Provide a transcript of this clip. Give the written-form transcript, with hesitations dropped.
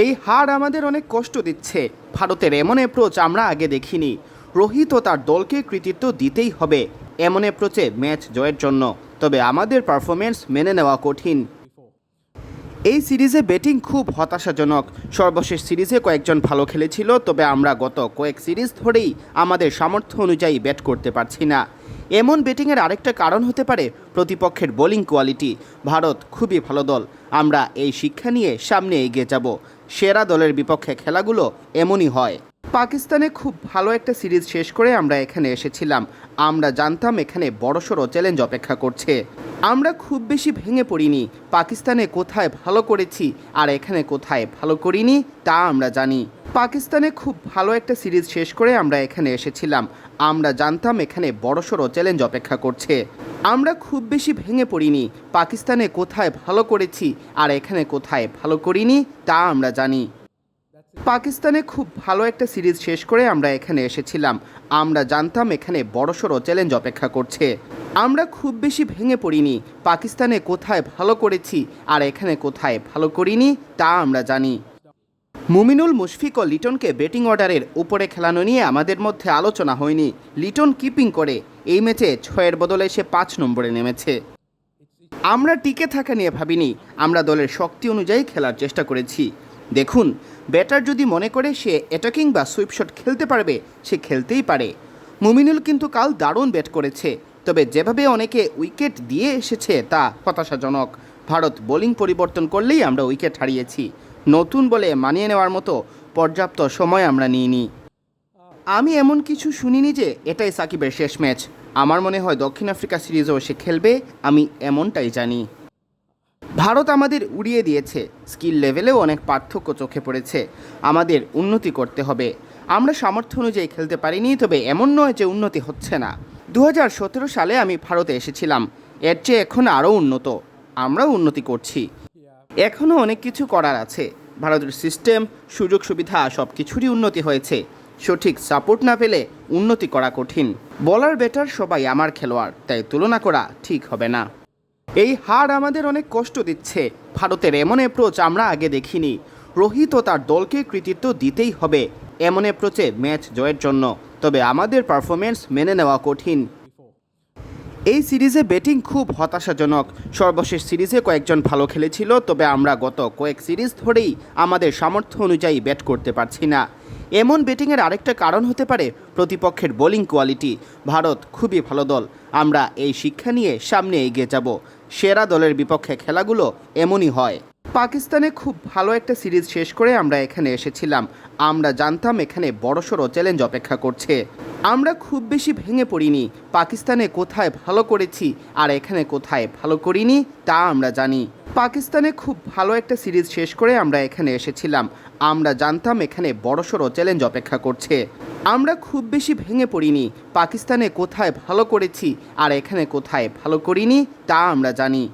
এই হার আমাদের অনেক কষ্ট দিচ্ছে। ভারতের এমন অ্যাপ্রোচ আমরা আগে দেখিনি। রোহিত ও তার দলকে কৃতিত্ব দিতেই হবে এমন অ্যাপ্রোচে ম্যাচ জয়ের জন্য। তবে আমাদের পারফরমেন্স মেনে নেওয়া কঠিন। এই সিরিজে ব্যাটিং খুব হতাশাজনক। সর্বশেষ সিরিজে কয়েকজন ভালো খেলেছিল, তবে আমরা গত কয়েক সিরিজ ধরেই আমাদের সামর্থ্য অনুযায়ী ব্যাট করতে পারছি না। এমন ব্যাটিংয়ের আরেকটা কারণ হতে পারে প্রতিপক্ষের বোলিং কোয়ালিটি। ভারত খুবই ভালো দল, আমরা এই শিক্ষা নিয়ে সামনে এগিয়ে যাব। সেরা দলের বিপক্ষে খেলাগুলো এমনই হয়। পাকিস্তানে খুব ভালো একটা সিরিজ শেষ করে আমরা এখানে এসেছিলাম। আমরা জানতাম এখানে বড়সড় চ্যালেঞ্জ অপেক্ষা করছে। আমরা খুব বেশি ভেঙে পড়িনি। পাকিস্তানে কোথায় ভালো করেছি আর এখানে কোথায় ভালো করিনি তা আমরা জানি। পাকিস্তানে খুব ভালো একটা সিরিজ শেষ করে আমরা এখানে এসেছিলাম। আমরা জানতাম এখানে বড়সড় চ্যালেঞ্জ অপেক্ষা করছে। আমরা খুব বেশি ভেঙে পড়িনি। পাকিস্তানে কোথায় ভালো করেছি আর এখানে কোথায় ভালো করিনি তা আমরা জানি। পাকিস্তানে খুব ভালো একটা সিরিজ শেষ করে আমরা এখানে এসেছিলাম। আমরা জানতাম এখানে বড়সড় চ্যালেঞ্জ অপেক্ষা করছে। আমরা খুব বেশি ভেঙে পড়িনি। পাকিস্তানে কোথায় ভালো করেছি আর এখানে কোথায় ভালো করিনি তা আমরা জানি। মুমিনুল, মুশফিক ও লিটনকে ব্যাটিং অর্ডারের উপরে খেলানো নিয়ে আমাদের মধ্যে আলোচনা হয়নি। লিটন কিপিং করে এই ম্যাচে 6-এর বদলে সে 5 নম্বরে নেমেছে। আমরা টিকে থাকা নিয়ে ভাবিনি, আমরা দলের শক্তি অনুযায়ী খেলার চেষ্টা করেছি। দেখুন, ব্যাটার যদি মনে করে সে অ্যাটাকিং বা সুইপ শট খেলতে পারবে, সে খেলতেই পারে। মুমিনুল কিন্তু কাল দারুণ ব্যাট করেছে, তবে যেভাবে অনেকে উইকেট দিয়ে এসেছে তা হতাশাজনক। ভারত বোলিং পরিবর্তন করলেই আমরা উইকেট হারিয়েছি। নতুন বলে মানিয়ে নেওয়ার মতো পর্যাপ্ত সময় আমরা নিইনি। আমি এমন কিছু শুনিনি যে এটাই সাকিবের শেষ ম্যাচ। আমার মনে হয় দক্ষিণ আফ্রিকা সিরিজেও সে খেলবে, আমি এমনটাই জানি। ভারত আমাদের উড়িয়ে দিয়েছে। স্কিল লেভেলেও অনেক পার্থক্য চোখে পড়েছে। আমাদের উন্নতি করতে হবে। আমরা সামর্থ্য অনুযায়ী খেলতে পারিনি, তবে এমন নয় যে উন্নতি হচ্ছে না। 2017 সালে আমি ভারতে এসেছিলাম, এর চেয়ে এখন আরও উন্নত। আমরাও উন্নতি করছি। এখনও অনেক কিছু করার আছে। ভারতের সিস্টেম, সুযোগ সুবিধা সব কিছুরই উন্নতি হয়েছে। সঠিক সাপোর্ট না পেলে উন্নতি করা কঠিন। বলার ব্যাটার সবাই আমার খেলোয়াড়, তাই তুলনা করা ঠিক হবে না। এই হার আমাদের অনেক কষ্ট দিচ্ছে। ভারতের এমন অ্যাপ্রোচ আমরা আগে দেখিনি। রোহিত ও তার দলকে কৃতিত্ব দিতেই হবে এমন অ্যাপ্রোচে ম্যাচ জয়ের জন্য। তবে আমাদের পারফরমেন্স মেনে নেওয়া কঠিন। এই সিরিজে ব্যাটিং খুব হতাশাজনক। সর্বশেষ সিরিজে কয়েকজন ভালো খেলেছিল, তবে আমরা গত কয়েক সিরিজ ধরেই আমাদের সামর্থ্য অনুযায়ী ব্যাট করতে পারছি না। এমন ব্যাটিংয়ের আরেকটা কারণ হতে পারে প্রতিপক্ষের বোলিং কোয়ালিটি। ভারত খুবই ভালো দল, আমরা এই শিক্ষা নিয়ে সামনে এগিয়ে যাব। সেরা দলের বিপক্ষে খেলাগুলো এমনই হয়। পাকিস্তানে খুব ভালো একটা সিরিজ শেষ করে আমরা এখানে এসেছিলাম। আমরা জানতাম এখানে বড়সড় চ্যালেঞ্জ অপেক্ষা করছে। আমরা খুব বেশি ভেঙে পড়িনি। পাকিস্তানে কোথায় ভালো করেছি আর এখানে কোথায় ভালো করিনি তা আমরা জানি। পাকিস্তানে খুব ভালো একটা সিরিজ শেষ করে আমরা এখানে এসেছিলাম। আমরা জানতাম এখানে বড়সড় চ্যালেঞ্জ অপেক্ষা করছে। আমরা খুব বেশি ভেঙে পড়িনি। পাকিস্তানে কোথায় ভালো করেছি আর এখানে কোথায় ভালো করিনি তা আমরা জানি।